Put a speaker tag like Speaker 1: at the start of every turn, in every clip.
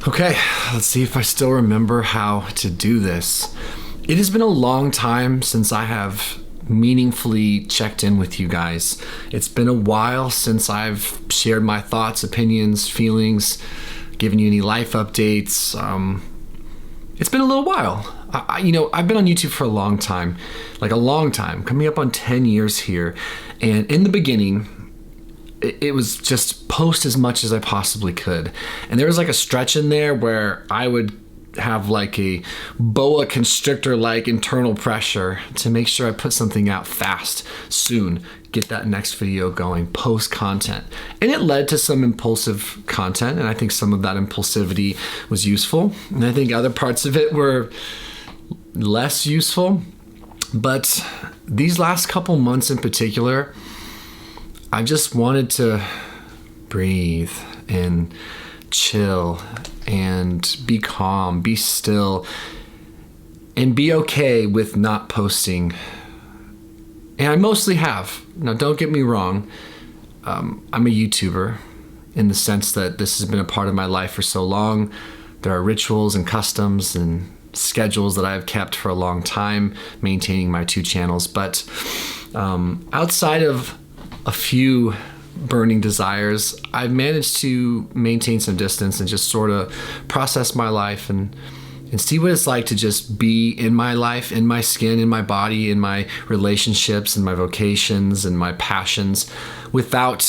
Speaker 1: Okay, let's see if I still remember how to do this. It has been a long time since I have meaningfully checked in with you guys. It's been a while since I've shared my thoughts, opinions, feelings, given you any life updates. It's been a little while. I've been on YouTube for a long time, coming up on 10 years here. And in the beginning, it was just post as much as I possibly could. And there was like a stretch in there where I would have like a boa constrictor like internal pressure to make sure I put something out fast, soon, get that next video going, post content. And it led to some impulsive content, and I think some of that impulsivity was useful. And I think other parts of it were less useful. But these last couple months in particular, I just wanted to breathe and chill and be calm, be still, and be okay with not posting. And I mostly have. Now, don't get me wrong. I'm a YouTuber in the sense that this has been a part of my life for so long. There are rituals and customs and schedules that I've kept for a long time, maintaining my 2 channels. But outside of a few burning desires, I've managed to maintain some distance and just sort of process my life and see what it's like to just be in my life, in my skin, in my body, in my relationships, and my vocations and my passions, without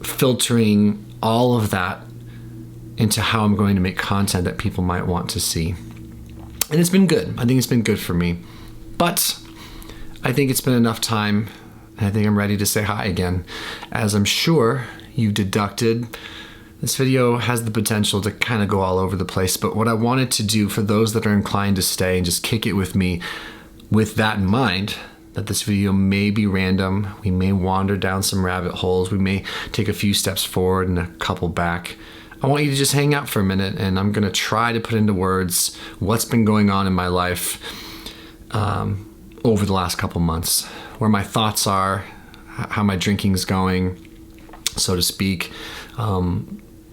Speaker 1: filtering all of that into how I'm going to make content that people might want to see. And it's been good. I think it's been good for me. But I think it's been enough time. I think I'm ready to say hi again. As I'm sure you deducted, this video has the potential to kind of go all over the place, but what I wanted to do for those that are inclined to stay and just kick it with me, with that in mind, that this video may be random, we may wander down some rabbit holes, we may take a few steps forward and a couple back. I want you to just hang out for a minute, and I'm gonna try to put into words what's been going on in my life over the last couple months, where my thoughts are, how my drinking's going, so to speak,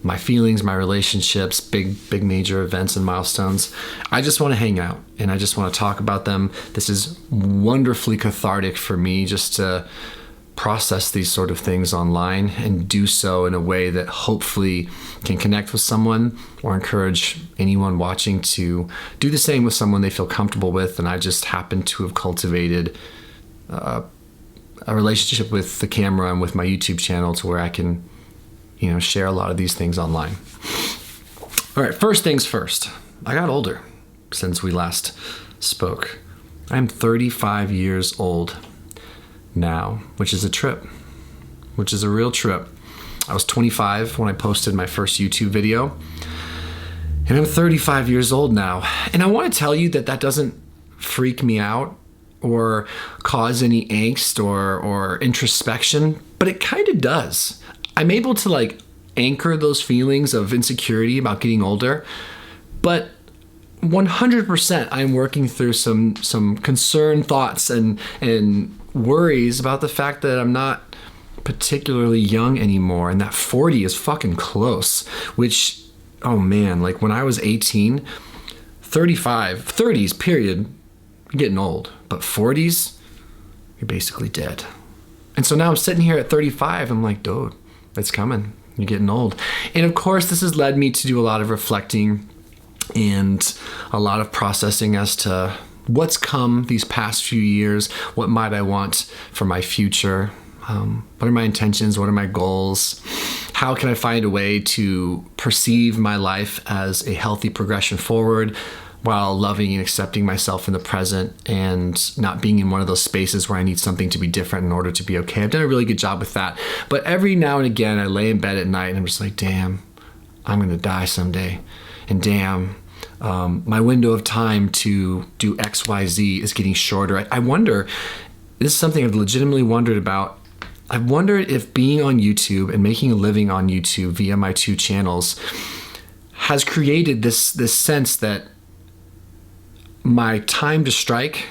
Speaker 1: my feelings, my relationships, big major events and milestones. I just want to hang out and I just want to talk about them. This is wonderfully cathartic for me just to process these sort of things online and do so in a way that hopefully can connect with someone or encourage anyone watching to do the same with someone they feel comfortable with. And I just happen to have cultivated a relationship with the camera and with my YouTube channel to where I can, share a lot of these things online. All right, first things first. I got older since we last spoke. I'm 35 years old now, which is a trip, which is a real trip. I was 25 when I posted my first YouTube video, and I'm 35 years old now. And I want to tell you that doesn't freak me out or cause any angst or introspection, but it kind of does. I'm able to anchor those feelings of insecurity about getting older, but 100% I'm working through some concerned thoughts and worries about the fact that I'm not particularly young anymore, and that 40 is fucking close, which, oh man, when I was 18, 30s period, you're getting old, but 40s, you're basically dead. And so now I'm sitting here at 35, I'm like, dude, it's coming. You're getting old. And of course, this has led me to do a lot of reflecting and a lot of processing as to what's come these past few years. What might I want for my future? What are my intentions? What are my goals? How can I find a way to perceive my life as a healthy progression forward while loving and accepting myself in the present and not being in one of those spaces where I need something to be different in order to be okay? I've done a really good job with that. But every now and again, I lay in bed at night and I'm just like, damn, I'm going to die someday. And damn, my window of time to do X, Y, Z is getting shorter. I wonder, this is something I've legitimately wondered about. I've wondered if being on YouTube and making a living on YouTube via my 2 channels has created this sense that my time to strike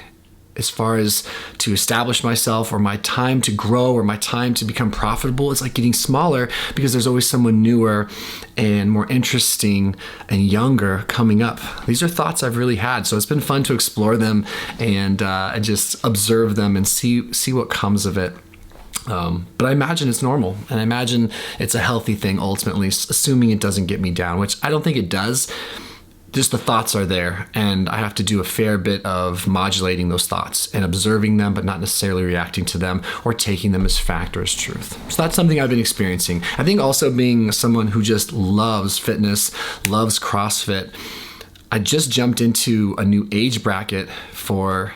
Speaker 1: as far as to establish myself, or my time to grow, or my time to become profitable, it's like getting smaller because there's always someone newer and more interesting and younger coming up. These are thoughts I've really had. So it's been fun to explore them and just observe them and see what comes of it. But I imagine it's normal, and I imagine it's a healthy thing ultimately, assuming it doesn't get me down, which I don't think it does. Just the thoughts are there, and I have to do a fair bit of modulating those thoughts and observing them, but not necessarily reacting to them or taking them as fact or as truth. So that's something I've been experiencing. I think also being someone who just loves fitness, loves CrossFit, I just jumped into a new age bracket for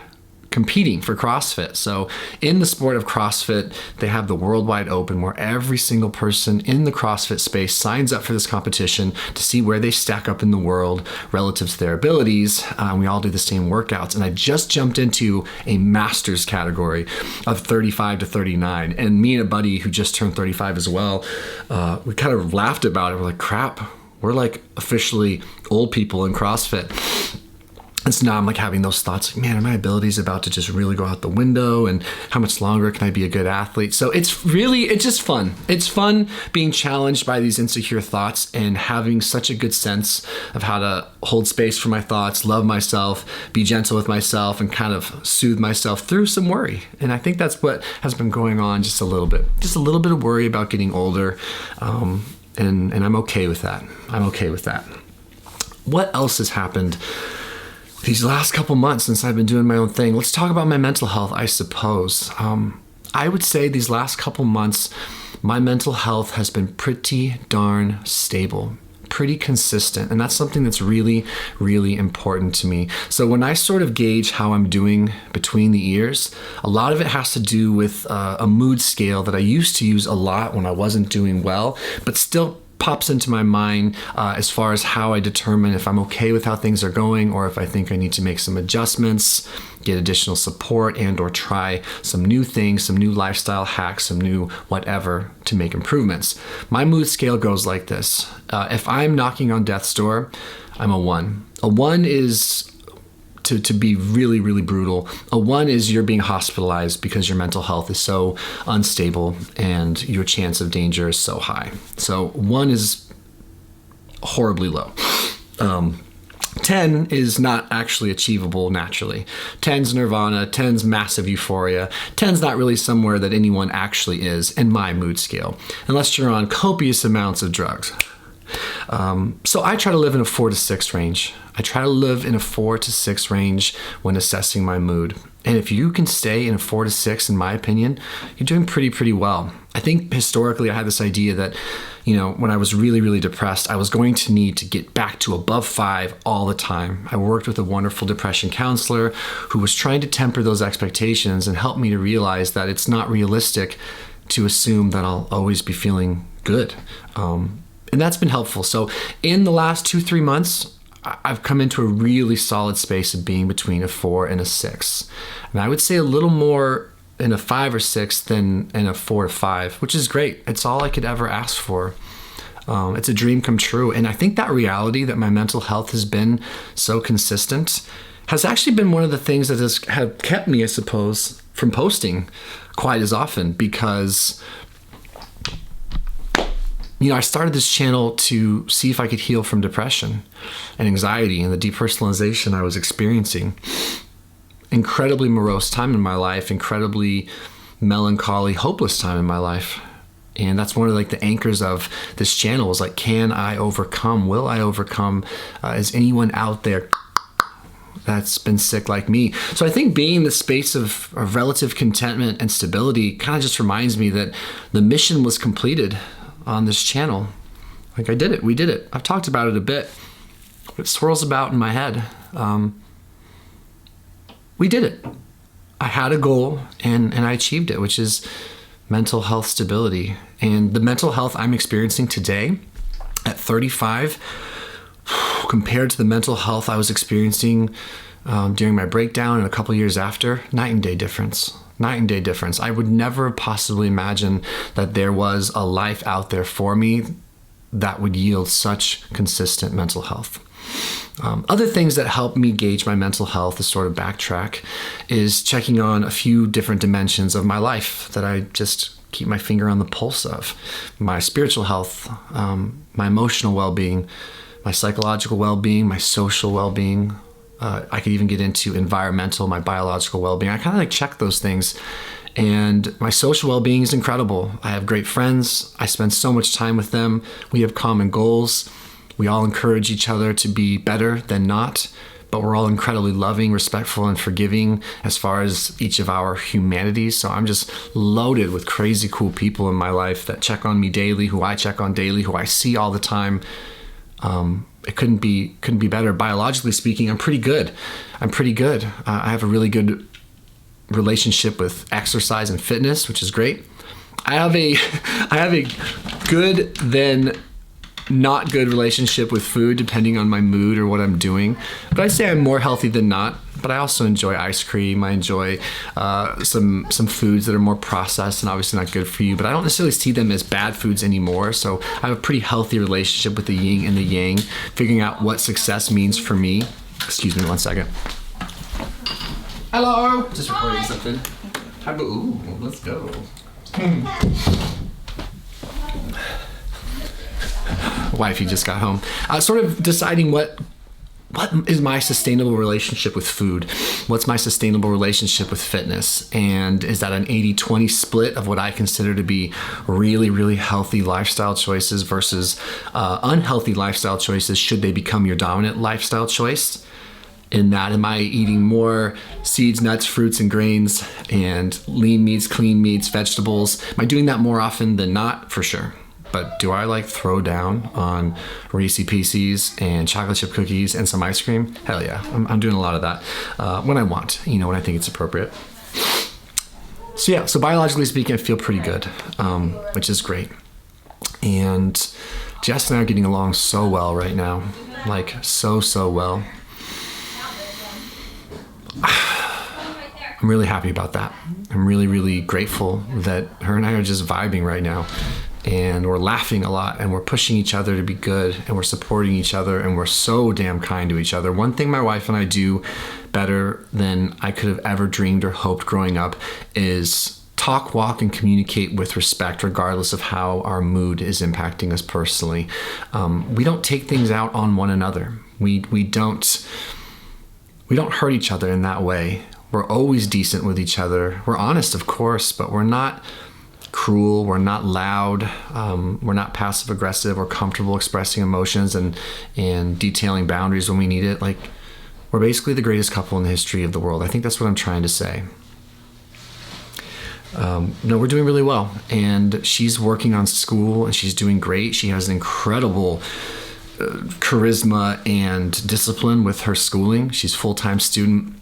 Speaker 1: competing for CrossFit. So in the sport of CrossFit, they have the Worldwide Open where every single person in the CrossFit space signs up for this competition to see where they stack up in the world relative to their abilities. We all do the same workouts. And I just jumped into a master's category of 35 to 39. And me and a buddy who just turned 35 as well, we kind of laughed about it. We're like, crap, we're like officially old people in CrossFit. And so now I'm like having those thoughts, like, man, are my abilities about to just really go out the window? And how much longer can I be a good athlete? So it's just fun. It's fun being challenged by these insecure thoughts and having such a good sense of how to hold space for my thoughts, love myself, be gentle with myself, and kind of soothe myself through some worry. And I think that's what has been going on just a little bit of worry about getting older. And I'm okay with that. I'm okay with that. What else has happened these last couple months since I've been doing my own thing? Let's talk about my mental health, I suppose. I would say these last couple months, my mental health has been pretty darn stable, pretty consistent. And that's something that's really, really important to me. So when I sort of gauge how I'm doing between the ears, a lot of it has to do with a mood scale that I used to use a lot when I wasn't doing well, but still pops into my mind as far as how I determine if I'm okay with how things are going, or if I think I need to make some adjustments, get additional support, and or try some new things, some new lifestyle hacks, some new whatever to make improvements. My mood scale goes like this. If I'm knocking on death's door, I'm a 1. A 1 is, to be really, really brutal, a 1 is you're being hospitalized because your mental health is so unstable and your chance of danger is so high. So 1 is horribly low. 10 is not actually achievable naturally. 10's nirvana, 10's massive euphoria. 10's not really somewhere that anyone actually is in my mood scale, unless you're on copious amounts of drugs. So I try to live in a 4 to 6 range. I try to live in a 4 to 6 range when assessing my mood. And if you can stay in a 4 to 6, in my opinion, you're doing pretty well. I think historically I had this idea that, when I was really, really depressed, I was going to need to get back to above 5 all the time. I worked with a wonderful depression counselor who was trying to temper those expectations and help me to realize that it's not realistic to assume that I'll always be feeling good. And that's been helpful. So in the last 2-3 months, I've come into a really solid space of being between a 4 and a 6. And I would say a little more in a 5 or 6 than in a 4 to 5, which is great. It's all I could ever ask for. It's a dream come true. And I think that reality that my mental health has been so consistent has actually been one of the things that have kept me, I suppose, from posting quite as often, because I started this channel to see if I could heal from depression and anxiety and the depersonalization I was experiencing. Incredibly morose time in my life, incredibly melancholy, hopeless time in my life. And that's one of the anchors of this channel is can I overcome? Will I overcome? Is anyone out there that's been sick like me? So I think being in the space of relative contentment and stability kind of just reminds me that the mission was completed on this channel. I did it. We did it. I've talked about it a bit. It swirls about in my head. We did it. I had a goal and I achieved it, which is mental health stability. And the mental health I'm experiencing today at 35 compared to the mental health I was experiencing during my breakdown and a couple years after, night and day difference. Night and day difference. I would never possibly imagine that there was a life out there for me that would yield such consistent mental health. Other things that help me gauge my mental health, to sort of backtrack, is checking on a few different dimensions of my life that I just keep my finger on the pulse of. My spiritual health, my emotional well-being, my psychological well-being, my social well-being. I could even get into environmental, my biological well-being. I kind of like check those things. And my social well-being is incredible. I have great friends. I spend so much time with them. We have common goals. We all encourage each other to be better than not, but we're all incredibly loving, respectful, and forgiving as far as each of our humanities. So I'm just loaded with crazy cool people in my life that check on me daily, who I check on daily, who I see all the time. It couldn't be better. Biologically speaking, I'm pretty good. I have a really good relationship with exercise and fitness, which is great. I have a good then not good relationship with food, depending on my mood or what I'm doing. But I'd say I'm more healthy than not. But I also enjoy ice cream. I enjoy some foods that are more processed and obviously not good for you. But I don't necessarily see them as bad foods anymore. So I have a pretty healthy relationship with the yin and the yang, figuring out what success means for me. Excuse me 1 second. Hello. Just recording something. Ooh, let's go. Wifey just got home. Sort of deciding what is my sustainable relationship with food? What's my sustainable relationship with fitness? And is that an 80-20 split of what I consider to be really, really healthy lifestyle choices versus unhealthy lifestyle choices should they become your dominant lifestyle choice? In that, am I eating more seeds, nuts, fruits, and grains, and lean meats, clean meats, vegetables? Am I doing that more often than not? For sure. But do I like throw down on Reese's Pieces and chocolate chip cookies and some ice cream? Hell yeah, I'm doing a lot of that when I want, when I think it's appropriate. So yeah, so biologically speaking, I feel pretty good, which is great. And Jess and I are getting along so well right now, like so well. I'm really happy about that. I'm really, really grateful that her and I are just vibing right now. And we're laughing a lot, and we're pushing each other to be good, and we're supporting each other, and we're so damn kind to each other. One thing my wife and I do better than I could have ever dreamed or hoped growing up is talk, walk, and communicate with respect, regardless of how our mood is impacting us personally. We don't take things out on one another. We don't hurt each other in that way. We're always decent with each other. We're honest, of course, but we're not cruel, we're not loud, we're not passive aggressive. We're comfortable expressing emotions and detailing boundaries when we need it. Like, we're basically the greatest couple in the history of the world. I think that's what I'm trying to say. No, we're doing really well, and she's working on school and she's doing great. She has an incredible charisma and discipline with her schooling. She's a full-time student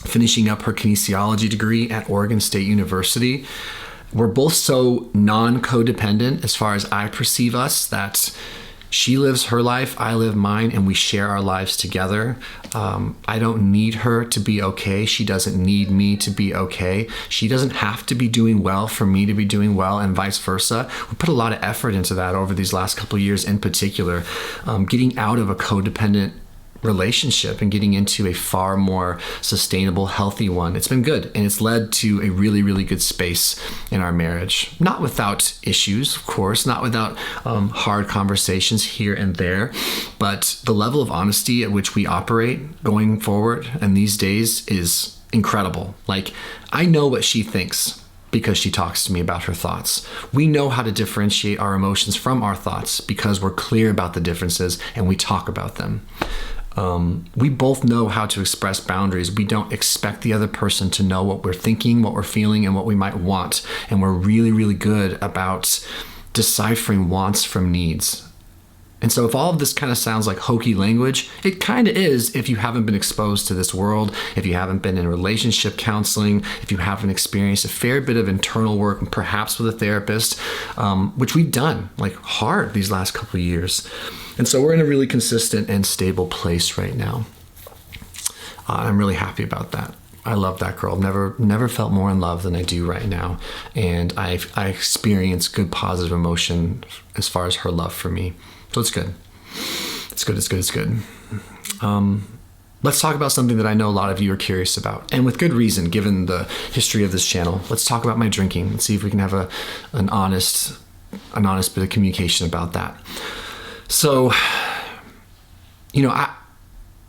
Speaker 1: finishing up her kinesiology degree at Oregon State University. We're both so non-codependent as far as I perceive us, that she lives her life, I live mine, and we share our lives together. I don't need her to be okay. She doesn't need me to be okay. She doesn't have to be doing well for me to be doing well, and vice versa. We put a lot of effort into that over these last couple of years in particular, getting out of a codependent relationship and getting into a far more sustainable, healthy one. It's been good, and it's led to a really, really good space in our marriage. Not without issues, of course, not without hard conversations here and there, but the level of honesty at which we operate going forward and these days is incredible. Like, I know what she thinks because she talks to me about her thoughts. We know how to differentiate our emotions from our thoughts because we're clear about the differences and we talk about them. We both know how to express boundaries. We don't expect the other person to know what we're thinking, what we're feeling, and what we might want. And we're really, really good about deciphering wants from needs. And so if all of this kind of sounds like hokey language, it kind of is if you haven't been exposed to this world, if you haven't been in relationship counseling, if you haven't experienced a fair bit of internal work, perhaps with a therapist, which we've done like hard these last couple of years. And so we're in a really consistent and stable place right now. I'm really happy about that. I love that girl. Never felt more in love than I do right now. And I experience good positive emotion as far as her love for me. So it's good. It's good. It's good. It's good. Let's talk about something that I know a lot of you are curious about, and with good reason, given the history of this channel. Let's talk about my drinking and see if we can have an honest bit of communication about that. So, I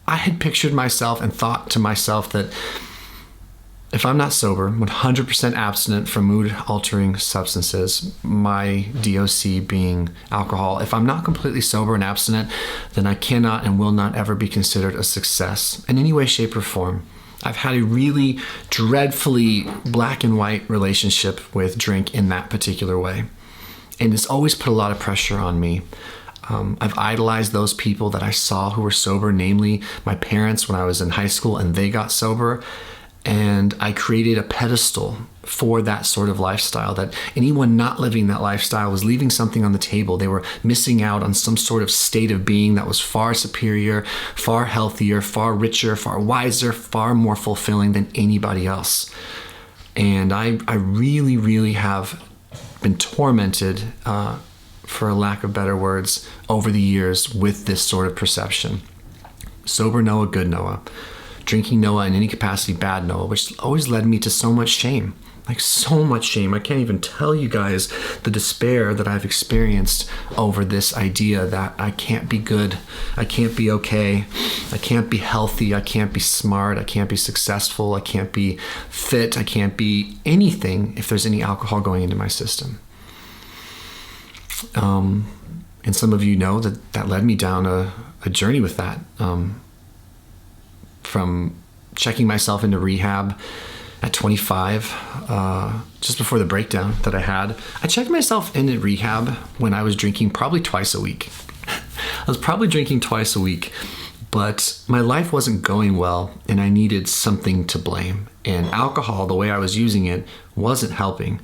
Speaker 1: had pictured myself and thought to myself that if I'm not sober, 100% abstinent from mood-altering substances, my DOC being alcohol, if I'm not completely sober and abstinent, then I cannot and will not ever be considered a success in any way, shape, or form. I've had a really dreadfully black and white relationship with drink in that particular way. And it's always put a lot of pressure on me. I've idolized those people that I saw who were sober, namely my parents when I was in high school and they got sober. And I created a pedestal for that sort of lifestyle, that anyone not living that lifestyle was leaving something on the table. They were missing out on some sort of state of being that was far superior, far healthier, far richer, far wiser, far more fulfilling than anybody else. And I really, really have been tormented, for a lack of better words, over the years with this sort of perception. Sober Noah, good Noah. Drinking Noah in any capacity, bad Noah, which always led me to so much shame. Like so much shame. I can't even tell you guys the despair that I've experienced over this idea that I can't be good, I can't be okay, I can't be healthy, I can't be smart, I can't be successful, I can't be fit, I can't be anything if there's any alcohol going into my system. And some of you know that led me down a journey with that. From checking myself into rehab at 25, just before the breakdown that I had. I checked myself into rehab when I was drinking probably twice a week. I was probably drinking twice a week, but my life wasn't going well and I needed something to blame. And alcohol, the way I was using it, wasn't helping.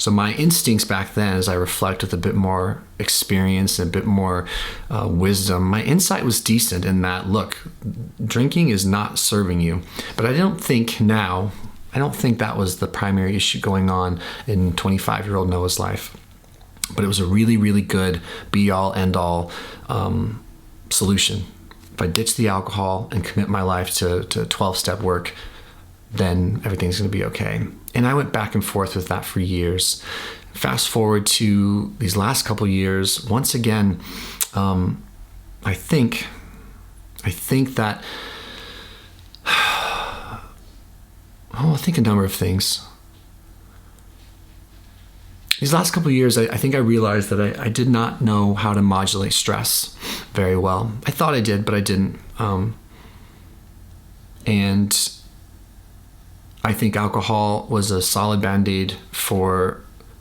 Speaker 1: So my instincts back then, as I reflect with a bit more experience and a bit more wisdom, my insight was decent in that, look, drinking is not serving you. But I don't think that was the primary issue going on in 25-year-old Noah's life. But it was a really, really good be-all, end-all solution. If I ditch the alcohol and commit my life to 12-step work, then everything's going to be okay. And I went back and forth with that for years. Fast forward to these last couple years, once again, I think that, I think a number of things. These last couple of years, I think I realized that I did not know how to modulate stress very well. I thought I did, but I didn't. And I think alcohol was a solid band-aid for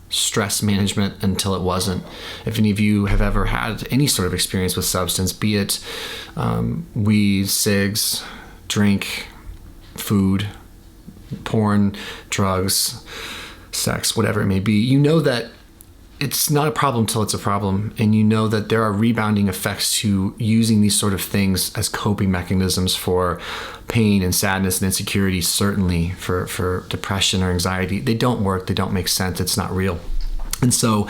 Speaker 1: stress management until it wasn't. If any of you have ever had any sort of experience with substance, be it weed, cigs, drink, food, porn, drugs, sex, whatever it may be, you know that it's not a problem till it's a problem. And you know that there are rebounding effects to using these sort of things as coping mechanisms for pain and sadness and insecurity, certainly for depression or anxiety. They don't work. They don't make sense. It's not real. And so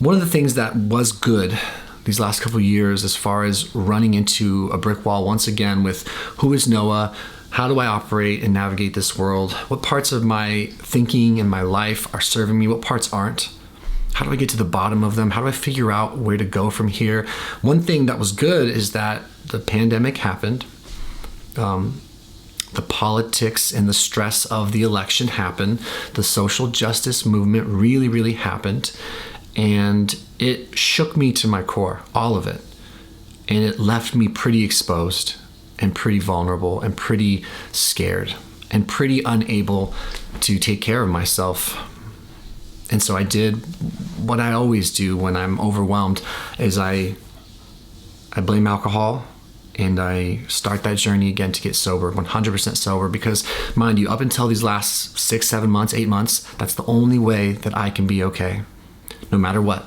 Speaker 1: one of the things that was good these last couple of years, as far as running into a brick wall once again with who is Noah, how do I operate and navigate this world? What parts of my thinking and my life are serving me? What parts aren't? How do I get to the bottom of them? How do I figure out where to go from here? One thing that was good is that the pandemic happened. The politics and the stress of the election happened. The social justice movement really, really happened. And it shook me to my core, all of it. And it left me pretty exposed and pretty vulnerable and pretty scared and pretty unable to take care of myself. And so I did what I always do when I'm overwhelmed, is I blame alcohol and I start that journey again to get sober, 100% sober, because mind you, up until these last 6, 7 months, 8 months, that's the only way that I can be okay, no matter what.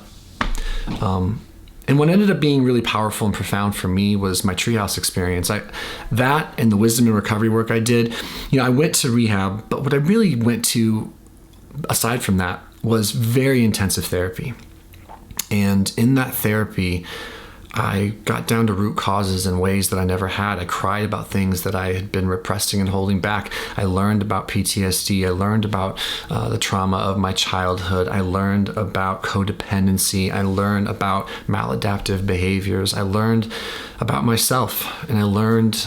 Speaker 1: And what ended up being really powerful and profound for me was my treehouse experience. That and the wisdom and recovery work I did, I went to rehab, but what I really went to, aside from that, was very intensive therapy. And in that therapy, I got down to root causes in ways that I never had. I cried about things that I had been repressing and holding back. I learned about PTSD. I learned about the trauma of my childhood. I learned about codependency. I learned about maladaptive behaviors. I learned about myself, and I learned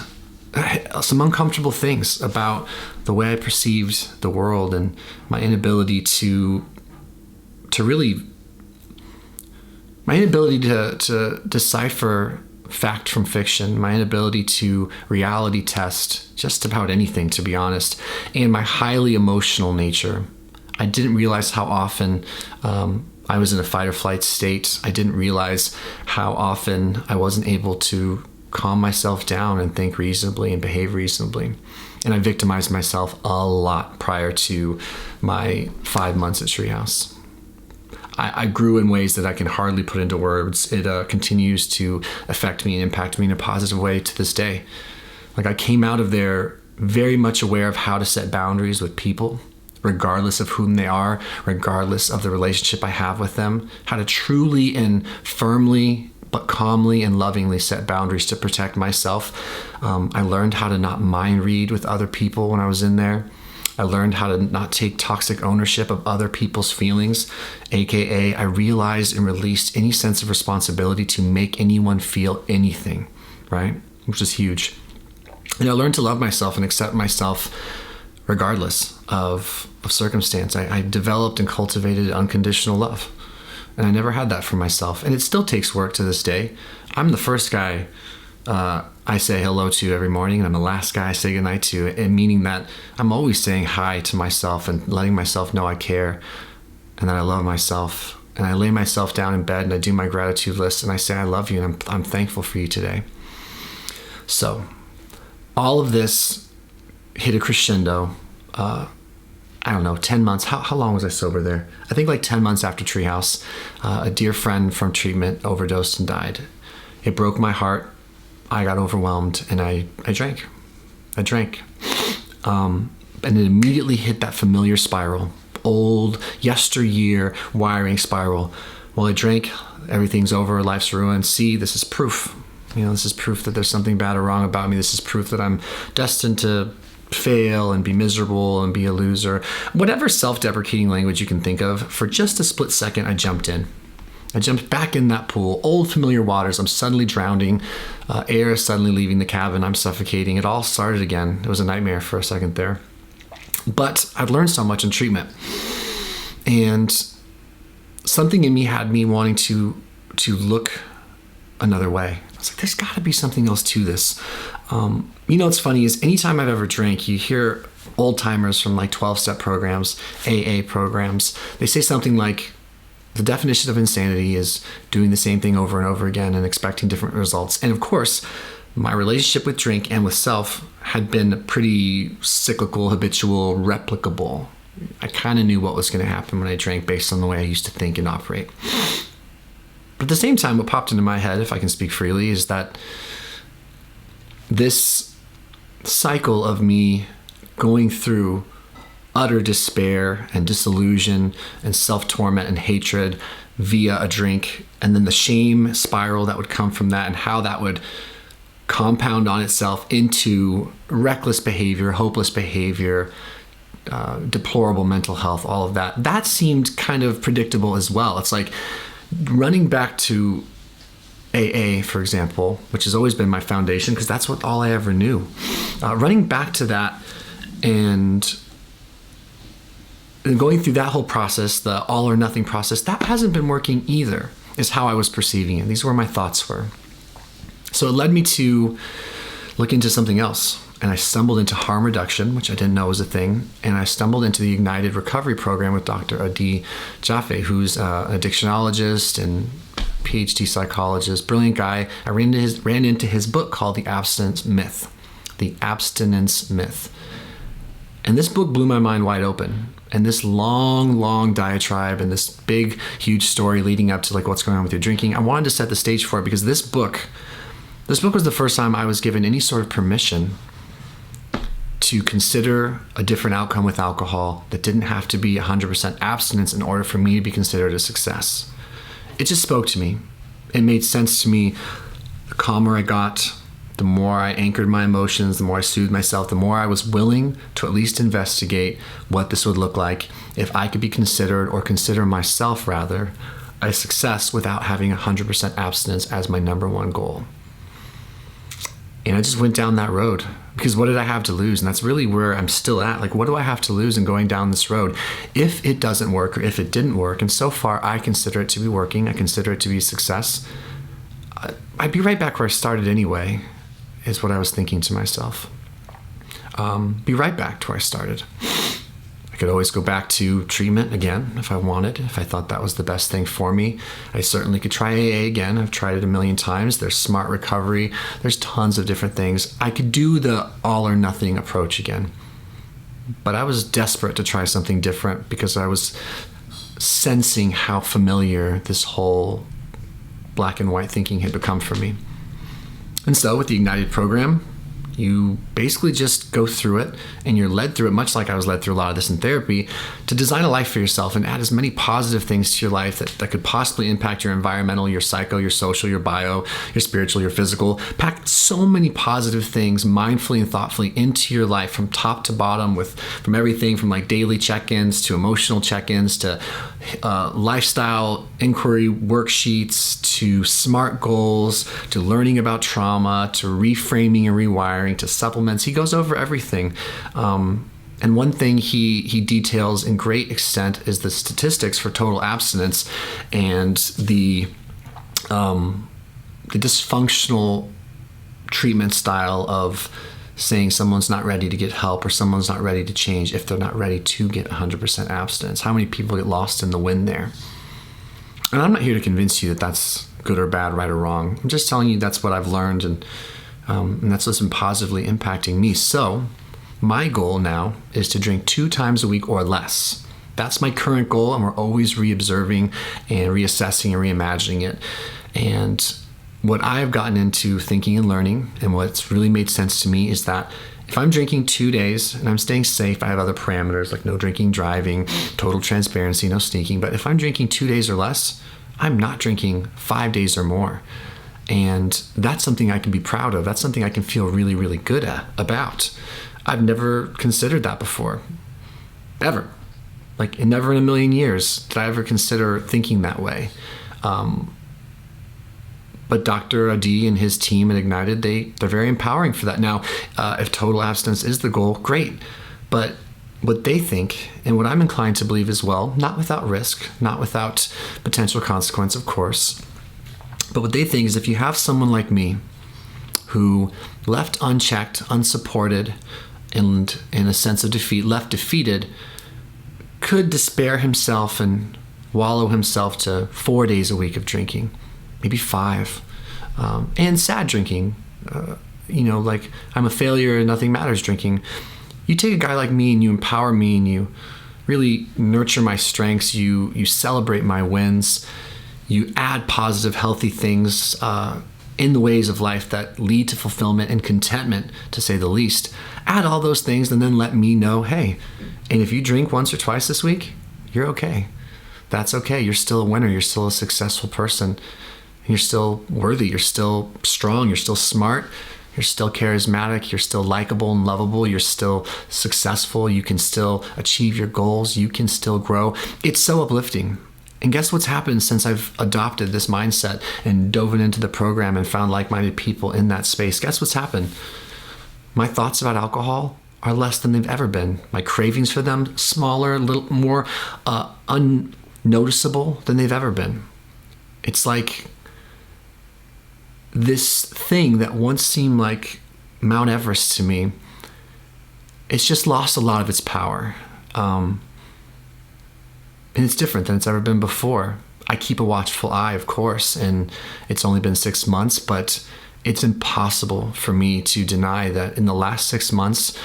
Speaker 1: some uncomfortable things about the way I perceived the world and my inability to decipher fact from fiction, my inability to reality test just about anything, to be honest, and my highly emotional nature. I didn't realize how often I was in a fight or flight state. I didn't realize how often I wasn't able to calm myself down and think reasonably and behave reasonably. And I victimized myself a lot prior to my 5 months at Treehouse. I grew in ways that I can hardly put into words. It continues to affect me and impact me in a positive way to this day. Like, I came out of there very much aware of how to set boundaries with people, regardless of whom they are, regardless of the relationship I have with them, how to truly and firmly but calmly and lovingly set boundaries to protect myself. I learned how to not mind read with other people when I was in there. I learned how to not take toxic ownership of other people's feelings, aka I realized and released any sense of responsibility to make anyone feel anything, right? Which is huge. And I learned to love myself and accept myself regardless of circumstance. I developed and cultivated unconditional love. And I never had that for myself. And it still takes work to this day. I'm the first guy I say hello to every morning, and I'm the last guy I say goodnight to, and meaning that I'm always saying hi to myself and letting myself know I care and that I love myself. And I lay myself down in bed and I do my gratitude list and I say I love you and I'm thankful for you today. So all of this hit a crescendo. I don't know, 10 months. How long was I sober there? I think like 10 months after Treehouse. A dear friend from treatment overdosed and died. It broke my heart. I got overwhelmed and I drank. And it immediately hit that familiar spiral, old yesteryear wiring spiral. Well, I drank, everything's over, life's ruined. See, this is proof. This is proof that there's something bad or wrong about me. This is proof that I'm destined to fail and be miserable and be a loser. Whatever self-deprecating language you can think of, for just a split second, I jumped in. I jumped back in that pool, old familiar waters. I'm suddenly drowning. Air is suddenly leaving the cabin. I'm suffocating. It all started again. It was a nightmare for a second there. But I've learned so much in treatment. And something in me had me wanting to look another way. I was like, there's got to be something else to this. What's funny is anytime I've ever drank, you hear old timers from like 12-step programs, AA programs. They say something like, the definition of insanity is doing the same thing over and over again and expecting different results. And of course, my relationship with drink and with self had been pretty cyclical, habitual, replicable. I kind of knew what was going to happen when I drank based on the way I used to think and operate. But at the same time, what popped into my head, if I can speak freely, is that this cycle of me going through utter despair and disillusion and self-torment and hatred via a drink, and then the shame spiral that would come from that and how that would compound on itself into reckless behavior, hopeless behavior, deplorable mental health, all of that. That seemed kind of predictable as well. It's like running back to AA, for example, which has always been my foundation because that's all I ever knew. Running back to that and going through that whole process, the all or nothing process, that hasn't been working either, is how I was perceiving it. These were my thoughts were. So it led me to look into something else. And I stumbled into harm reduction, which I didn't know was a thing. And I stumbled into the Ignited Recovery Program with Dr. Adi Jaffe, who's an addictionologist and PhD psychologist, brilliant guy. I ran into his book called The Abstinence Myth. The Abstinence Myth. And this book blew my mind wide open. And this long diatribe and this big, huge story leading up to like what's going on with your drinking, I wanted to set the stage for it because this book was the first time I was given any sort of permission to consider a different outcome with alcohol that didn't have to be 100% abstinence in order for me to be considered a success. It just spoke to me. It made sense to me. The calmer I got, the more I anchored my emotions, the more I soothed myself, the more I was willing to at least investigate what this would look like if I could be considered, or consider myself rather, a success without having 100% abstinence as my number one goal. And I just went down that road because what did I have to lose? And that's really where I'm still at. Like, what do I have to lose in going down this road? If it doesn't work, or if it didn't work, and so far I consider it to be working, I consider it to be a success, I'd be right back where I started anyway, is what I was thinking to myself. Be right back to where I started. I could always go back to treatment again if I wanted, if I thought that was the best thing for me. I certainly could try AA again. I've tried it a million times. There's smart recovery. There's tons of different things. I could do the all or nothing approach again. But I was desperate to try something different because I was sensing how familiar this whole black and white thinking had become for me. And so with the Ignited program, you basically just go through it, and you're led through it, much like I was led through a lot of this in therapy, to design a life for yourself and add as many positive things to your life that could possibly impact your environmental, your psycho, your social, your bio, your spiritual, your physical. Pack so many positive things mindfully and thoughtfully into your life from top to bottom, from everything from like daily check-ins to emotional check-ins to lifestyle inquiry worksheets to SMART goals to learning about trauma to reframing and rewiring to supplements. He goes over everything. And one thing he details in great extent is the statistics for total abstinence and the dysfunctional treatment style of saying someone's not ready to get help or someone's not ready to change if they're not ready to get 100% abstinence. How many people get lost in the wind there? And I'm not here to convince you that that's good or bad, right or wrong. I'm just telling you that's what I've learned, and that's what's been positively impacting me. So my goal now is to drink 2 times a week or less. That's my current goal, and we're always re-observing and reassessing and reimagining it. And what I've gotten into thinking and learning, and what's really made sense to me, is that if I'm drinking 2 days and I'm staying safe, I have other parameters like no drinking, driving, total transparency, no sneaking. But if I'm drinking 2 days or less, I'm not drinking 5 days or more. And that's something I can be proud of. That's something I can feel really, really good about. I've never considered that before, ever. Like, never in a million years did I ever consider thinking that way. But Dr. Adi and his team at Ignited, they're very empowering for that. Now, if total abstinence is the goal, great. But what they think, and what I'm inclined to believe as well, not without risk, not without potential consequence, of course, but what they think is if you have someone like me who left unchecked, unsupported, and in a sense of defeat, left defeated, could despair himself and wallow himself to 4 days a week of drinking, maybe 5, and sad drinking, like I'm a failure and nothing matters drinking. You take a guy like me and you empower me and you really nurture my strengths, you celebrate my wins, you add positive, healthy things in the ways of life that lead to fulfillment and contentment, to say the least. Add all those things and then let me know, hey, and if you drink once or twice this week, you're okay. That's okay. You're still a winner. You're still a successful person. You're still worthy. You're still strong. You're still smart. You're still charismatic. You're still likable and lovable. You're still successful. You can still achieve your goals. You can still grow. It's so uplifting. And guess what's happened since I've adopted this mindset and dove into the program and found like-minded people in that space? Guess what's happened? My thoughts about alcohol are less than they've ever been. My cravings for them, smaller, a little more unnoticeable than they've ever been. It's like this thing that once seemed like Mount Everest to me, it's just lost a lot of its power. And it's different than it's ever been before. I keep a watchful eye, of course, and it's only been 6 months, but it's impossible for me to deny that in the last 6 months,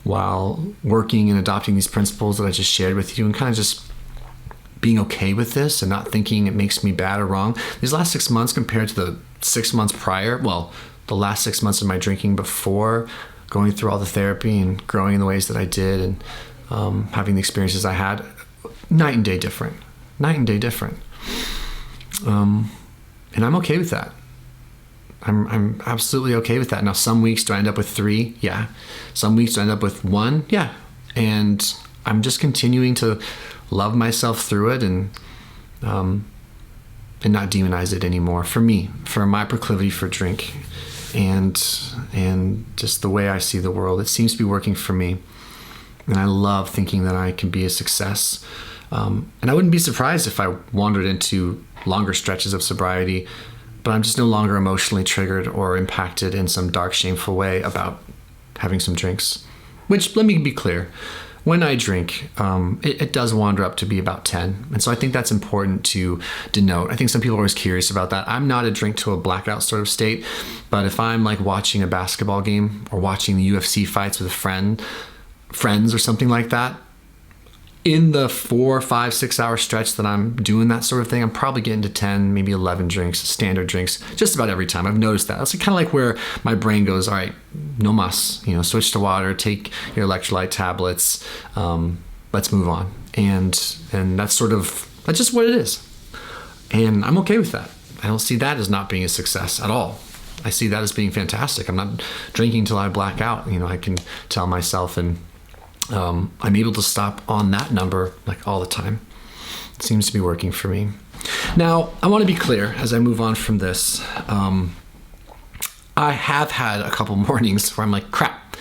Speaker 1: while working and adopting these principles that I just shared with you and kind of just being okay with this and not thinking it makes me bad or wrong, these last 6 months compared to the 6 months prior, well, the last 6 months of my drinking before going through all the therapy and growing in the ways that I did and having the experiences I had, night and day different. And I'm okay with that. I'm absolutely okay with that. Now, some weeks do I end up with 3? Yeah. Some weeks do I end up with 1? Yeah. And I'm just continuing to love myself through it and not demonize it anymore. For me, for my proclivity for drink and just the way I see the world, it seems to be working for me. And I love thinking that I can be a success. And I wouldn't be surprised if I wandered into longer stretches of sobriety, but I'm just no longer emotionally triggered or impacted in some dark, shameful way about having some drinks. Which, let me be clear, when I drink, it does wander up to be about 10. And so I think that's important to denote. I think some people are always curious about that. I'm not a drink to a blackout sort of state, but if I'm like watching a basketball game or watching the UFC fights with friends or something like that, in the 4, 5, 6 hour stretch that I'm doing that sort of thing, I'm probably getting to 10, maybe 11 drinks, standard drinks, just about every time. I've noticed that. That's kind of like where my brain goes, all right, no muss, switch to water, take your electrolyte tablets, let's move on. And that's just what it is. And I'm okay with that. I don't see that as not being a success at all. I see that as being fantastic. I'm not drinking till I black out. I can tell myself, and I'm able to stop on that number like all the time. It seems to be working for me. Now, I want to be clear as I move on from this. I have had a couple mornings where I'm like, crap,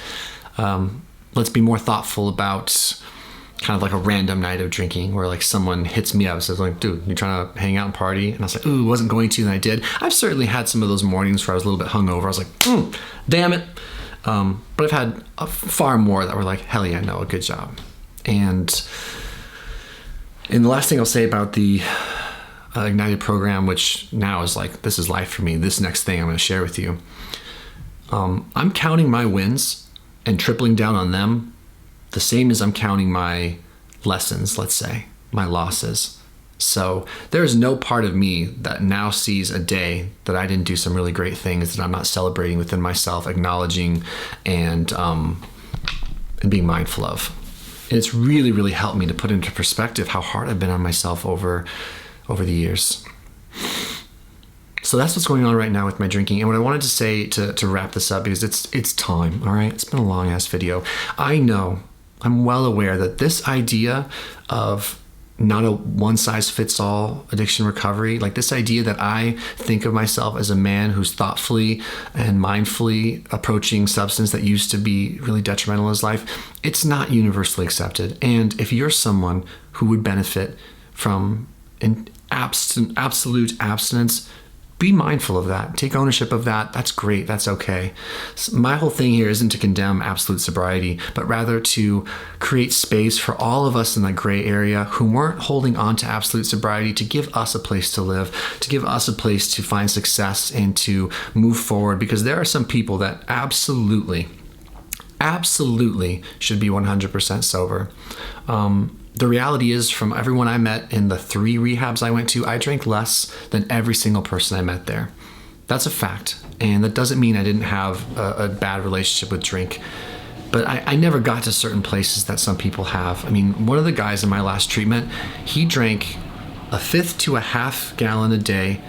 Speaker 1: let's be more thoughtful about kind of like a random night of drinking where like someone hits me up and says like, dude, you trying to hang out and party? And I was like, ooh, wasn't going to, and I did. I've certainly had some of those mornings where I was a little bit hungover. I was like, damn it. But I've had far more that were like, hell yeah, no, good job. And the last thing I'll say about the Ignited program, which now is like, this is life for me, this next thing I'm going to share with you. I'm counting my wins and tripling down on them the same as I'm counting my lessons, let's say, my losses. So there's no part of me that now sees a day that I didn't do some really great things that I'm not celebrating within myself, acknowledging and being mindful of. And it's really, really helped me to put into perspective how hard I've been on myself over the years. So that's what's going on right now with my drinking. And what I wanted to say to wrap this up, because it's time, all right? It's been a long ass video. I know, I'm well aware that this idea of not a one-size-fits-all addiction recovery, like this idea that I think of myself as a man who's thoughtfully and mindfully approaching substance that used to be really detrimental in his life, it's not universally accepted. And if you're someone who would benefit from an absolute abstinence, be mindful of that. Take ownership of that. That's great. That's okay. So my whole thing here isn't to condemn absolute sobriety, but rather to create space for all of us in that gray area who weren't holding on to absolute sobriety, to give us a place to live, to give us a place to find success and to move forward. Because there are some people that absolutely should be 100% sober. The reality is, from everyone I met in the 3 rehabs I went to, I drank less than every single person I met there. That's a fact. And that doesn't mean I didn't have a bad relationship with drink. But I never got to certain places that some people have. I mean, one of the guys in my last treatment, he drank 1/5 to 1/2 gallon a day,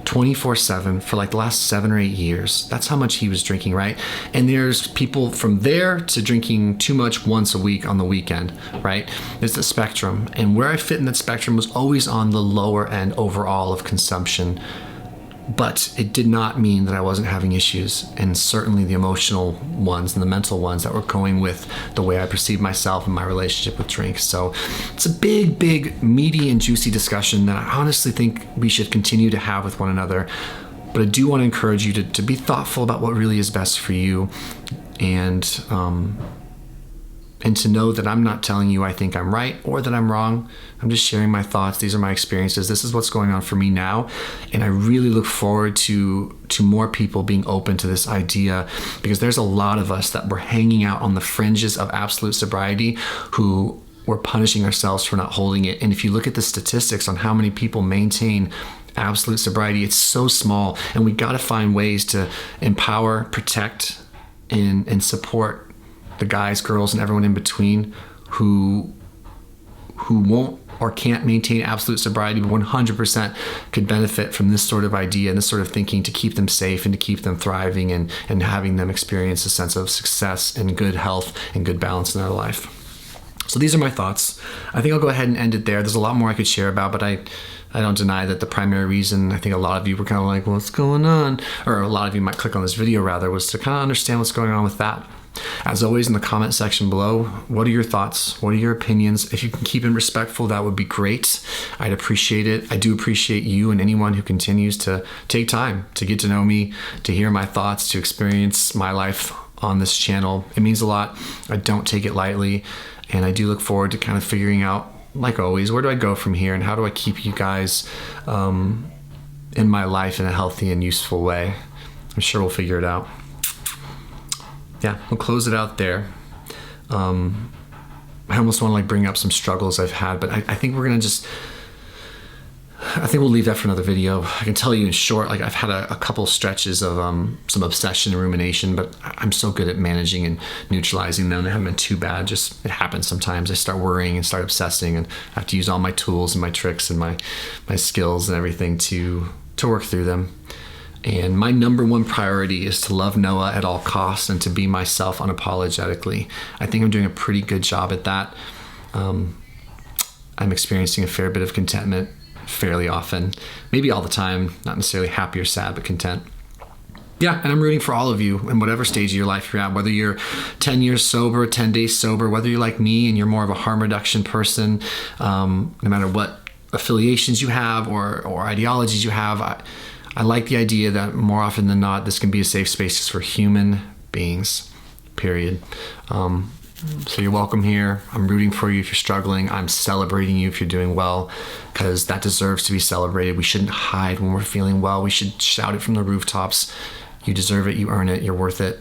Speaker 1: 24/7 for like the last 7 or 8 years. That's how much he was drinking, right? And there's people from there to drinking too much once a week on the weekend, right? There's a spectrum. And where I fit in that spectrum was always on the lower end overall of consumption. But it did not mean that I wasn't having issues, and certainly the emotional ones and the mental ones that were going with the way I perceive myself and my relationship with drink. So it's a big, meaty and juicy discussion that I honestly think we should continue to have with one another. But I do want to encourage you to be thoughtful about what really is best for you, and to know that I'm not telling you I think I'm right or that I'm wrong. I'm just sharing my thoughts. These are my experiences. This is what's going on for me now. And I really look forward to more people being open to this idea, because there's a lot of us that were hanging out on the fringes of absolute sobriety who were punishing ourselves for not holding it. And if you look at the statistics on how many people maintain absolute sobriety, it's so small. And we got to find ways to empower, protect, and support the guys, girls, and everyone in between who won't or can't maintain absolute sobriety, but 100% could benefit from this sort of idea and this sort of thinking to keep them safe and to keep them thriving and having them experience a sense of success and good health and good balance in their life. So these are my thoughts. I think I'll go ahead and end it there. There's a lot more I could share about, but I don't deny that the primary reason, I think a lot of you were kind of like, what's going on? Or a lot of you might click on this video rather, was to kind of understand what's going on with that. As always, in the comment section below, what are your thoughts? What are your opinions? If you can keep it respectful, that would be great. I'd appreciate it. I do appreciate you and anyone who continues to take time to get to know me, to hear my thoughts, to experience my life on this channel. It means a lot. I don't take it lightly. And I do look forward to kind of figuring out, like always, where do I go from here and how do I keep you guys in my life in a healthy and useful way? I'm sure we'll figure it out. Yeah, we'll close it out there. I almost want to bring up some struggles I've had, but I think we're going to I think we'll leave that for another video. I can tell you in short, I've had a couple stretches of some obsession and rumination, but I'm so good at managing and neutralizing them. They haven't been too bad. Just it happens sometimes. I start worrying and start obsessing, and I have to use all my tools and my tricks and my skills and everything to work through them. And my number one priority is to love Noah at all costs and to be myself unapologetically. I think I'm doing a pretty good job at that. I'm experiencing a fair bit of contentment fairly often, maybe all the time, not necessarily happy or sad, but content. Yeah, and I'm rooting for all of you in whatever stage of your life you're at, whether you're 10 years sober, 10 days sober, whether you're like me and you're more of a harm reduction person, no matter what affiliations you have or ideologies you have. I like the idea that more often than not, this can be a safe space for human beings, period. So you're welcome here. I'm rooting for you if you're struggling. I'm celebrating you if you're doing well, because that deserves to be celebrated. We shouldn't hide when we're feeling well. We should shout it from the rooftops. You deserve it. You earn it. You're worth it.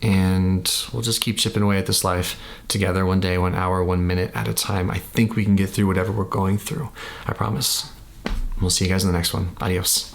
Speaker 1: And we'll just keep chipping away at this life together, 1 day, 1 hour, 1 minute at a time. I think we can get through whatever we're going through. I promise. We'll see you guys in the next one. Adios.